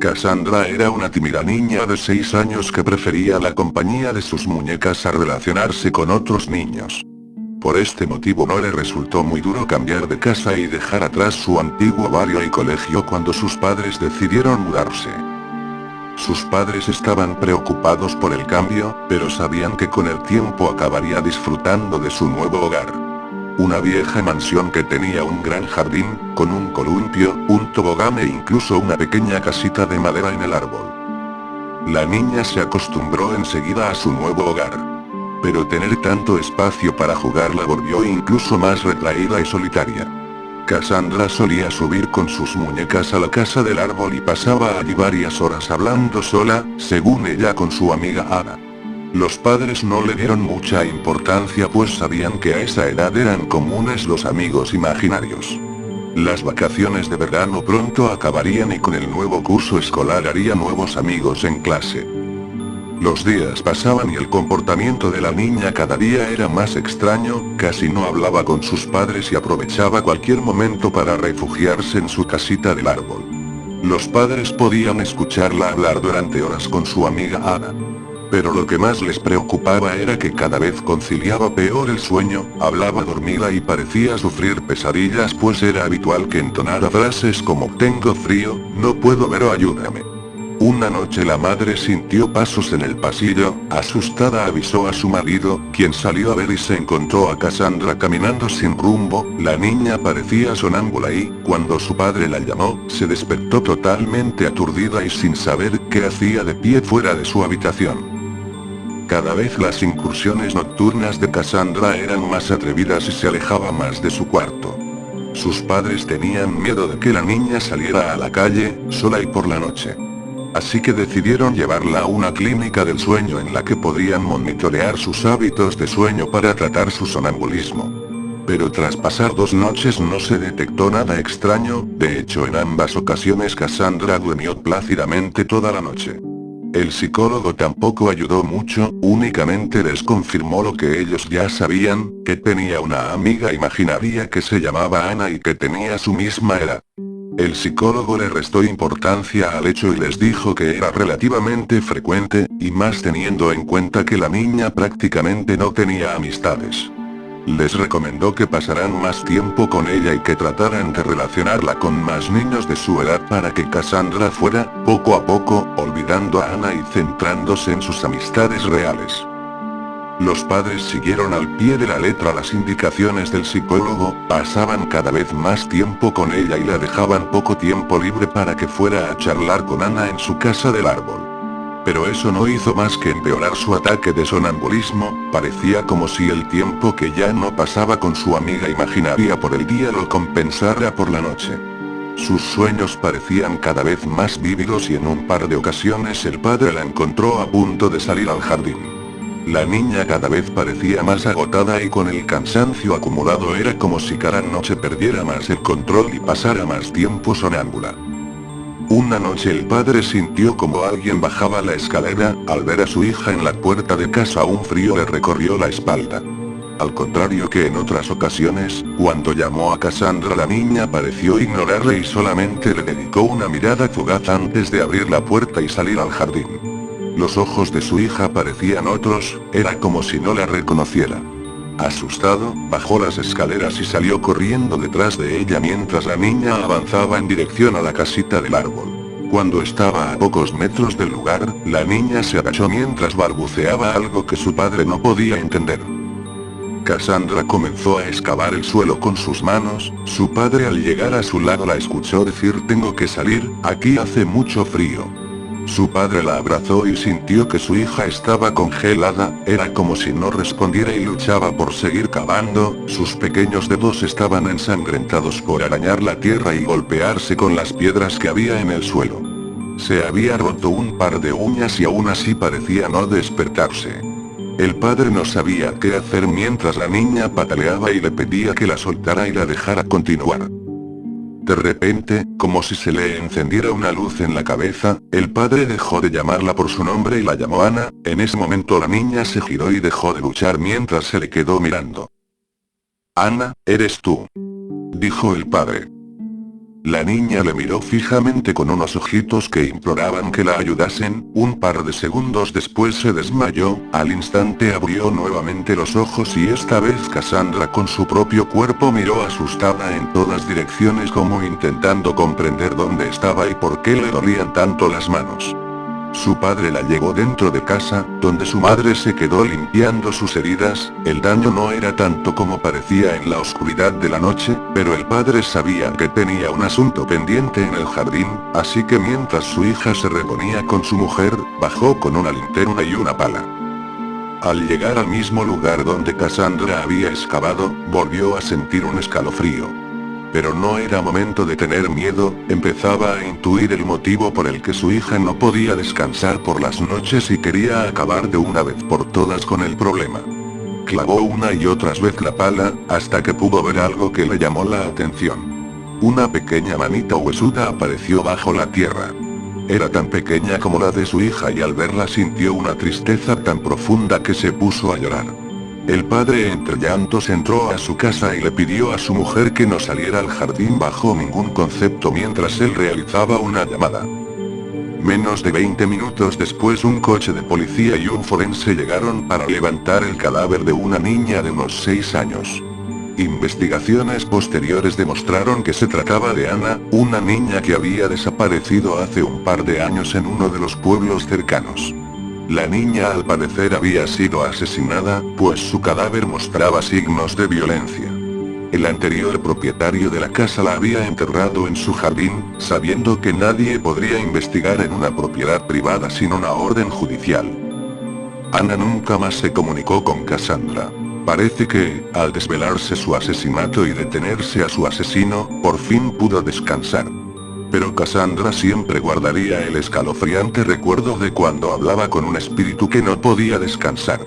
Cassandra era una tímida niña de 6 años que prefería la compañía de sus muñecas a relacionarse con otros niños. Por este motivo no le resultó muy duro cambiar de casa y dejar atrás su antiguo barrio y colegio cuando sus padres decidieron mudarse. Sus padres estaban preocupados por el cambio, pero sabían que con el tiempo acabaría disfrutando de su nuevo hogar. Una vieja mansión que tenía un gran jardín, con un columpio, un tobogán e incluso una pequeña casita de madera en el árbol. La niña se acostumbró enseguida a su nuevo hogar. Pero tener tanto espacio para jugar la volvió incluso más retraída y solitaria. Cassandra solía subir con sus muñecas a la casa del árbol y pasaba allí varias horas hablando sola, según ella con su amiga Ana. Los padres no le dieron mucha importancia pues sabían que a esa edad eran comunes los amigos imaginarios. Las vacaciones de verano pronto acabarían y con el nuevo curso escolar haría nuevos amigos en clase. Los días pasaban y el comportamiento de la niña cada día era más extraño, casi no hablaba con sus padres y aprovechaba cualquier momento para refugiarse en su casita del árbol. Los padres podían escucharla hablar durante horas con su amiga Ana. Pero lo que más les preocupaba era que cada vez conciliaba peor el sueño, hablaba dormida y parecía sufrir pesadillas pues era habitual que entonara frases como tengo frío, no puedo ver o ayúdame. Una noche la madre sintió pasos en el pasillo, asustada avisó a su marido, quien salió a ver y se encontró a Cassandra caminando sin rumbo, la niña parecía sonámbula y, cuando su padre la llamó, se despertó totalmente aturdida y sin saber qué hacía de pie fuera de su habitación. Cada vez las incursiones nocturnas de Cassandra eran más atrevidas y se alejaba más de su cuarto. Sus padres tenían miedo de que la niña saliera a la calle, sola y por la noche. Así que decidieron llevarla a una clínica del sueño en la que podían monitorear sus hábitos de sueño para tratar su sonambulismo. Pero tras pasar 2 noches no se detectó nada extraño, de hecho en ambas ocasiones Cassandra durmió plácidamente toda la noche. El psicólogo tampoco ayudó mucho, únicamente les confirmó lo que ellos ya sabían, que tenía una amiga imaginaria que se llamaba Ana y que tenía su misma edad. El psicólogo le restó importancia al hecho y les dijo que era relativamente frecuente, y más teniendo en cuenta que la niña prácticamente no tenía amistades. Les recomendó que pasaran más tiempo con ella y que trataran de relacionarla con más niños de su edad para que Cassandra fuera, poco a poco, olvidando a Ana y centrándose en sus amistades reales. Los padres siguieron al pie de la letra las indicaciones del psicólogo, pasaban cada vez más tiempo con ella y la dejaban poco tiempo libre para que fuera a charlar con Ana en su casa del árbol. Pero eso no hizo más que empeorar su ataque de sonambulismo, parecía como si el tiempo que ya no pasaba con su amiga imaginaria por el día lo compensara por la noche. Sus sueños parecían cada vez más vívidos y en un par de ocasiones el padre la encontró a punto de salir al jardín. La niña cada vez parecía más agotada y con el cansancio acumulado era como si cada noche perdiera más el control y pasara más tiempo sonámbula. Una noche el padre sintió como alguien bajaba la escalera, al ver a su hija en la puerta de casa un frío le recorrió la espalda. Al contrario que en otras ocasiones, cuando llamó a Cassandra la niña pareció ignorarle y solamente le dedicó una mirada fugaz antes de abrir la puerta y salir al jardín. Los ojos de su hija parecían otros, era como si no la reconociera. Asustado, bajó las escaleras y salió corriendo detrás de ella mientras la niña avanzaba en dirección a la casita del árbol. Cuando estaba a pocos metros del lugar, la niña se agachó mientras balbuceaba algo que su padre no podía entender. Cassandra comenzó a excavar el suelo con sus manos, su padre al llegar a su lado la escuchó decir tengo que salir, aquí hace mucho frío. Su padre la abrazó y sintió que su hija estaba congelada, era como si no respondiera y luchaba por seguir cavando, sus pequeños dedos estaban ensangrentados por arañar la tierra y golpearse con las piedras que había en el suelo. Se había roto un par de uñas y aún así parecía no despertarse. El padre no sabía qué hacer mientras la niña pataleaba y le pedía que la soltara y la dejara continuar. De repente, como si se le encendiera una luz en la cabeza, el padre dejó de llamarla por su nombre y la llamó Ana, en ese momento la niña se giró y dejó de luchar mientras se le quedó mirando. Ana, ¿eres tú?, dijo el padre. La niña le miró fijamente con unos ojitos que imploraban que la ayudasen. Un par de segundos después se desmayó. Al instante abrió nuevamente los ojos y esta vez Cassandra con su propio cuerpo miró asustada en todas direcciones como intentando comprender dónde estaba y por qué le dolían tanto las manos. Su padre la llevó dentro de casa, donde su madre se quedó limpiando sus heridas. El daño no era tanto como parecía en la oscuridad de la noche, pero el padre sabía que tenía un asunto pendiente en el jardín, así que mientras su hija se reponía con su mujer, bajó con una linterna y una pala. Al llegar al mismo lugar donde Cassandra había excavado, volvió a sentir un escalofrío. Pero no era momento de tener miedo, empezaba a intuir el motivo por el que su hija no podía descansar por las noches y quería acabar de una vez por todas con el problema. Clavó una y otras veces la pala, hasta que pudo ver algo que le llamó la atención. Una pequeña manita huesuda apareció bajo la tierra. Era tan pequeña como la de su hija y al verla sintió una tristeza tan profunda que se puso a llorar. El padre entre llantos entró a su casa y le pidió a su mujer que no saliera al jardín bajo ningún concepto mientras él realizaba una llamada. Menos de 20 minutos después un coche de policía y un forense llegaron para levantar el cadáver de una niña de unos 6 años. Investigaciones posteriores demostraron que se trataba de Ana, una niña que había desaparecido hace un par de años en uno de los pueblos cercanos. La niña al parecer había sido asesinada, pues su cadáver mostraba signos de violencia. El anterior propietario de la casa la había enterrado en su jardín, sabiendo que nadie podría investigar en una propiedad privada sin una orden judicial. Ana nunca más se comunicó con Cassandra. Parece que, al desvelarse su asesinato y detenerse a su asesino, por fin pudo descansar. Pero Cassandra siempre guardaría el escalofriante recuerdo de cuando hablaba con un espíritu que no podía descansar.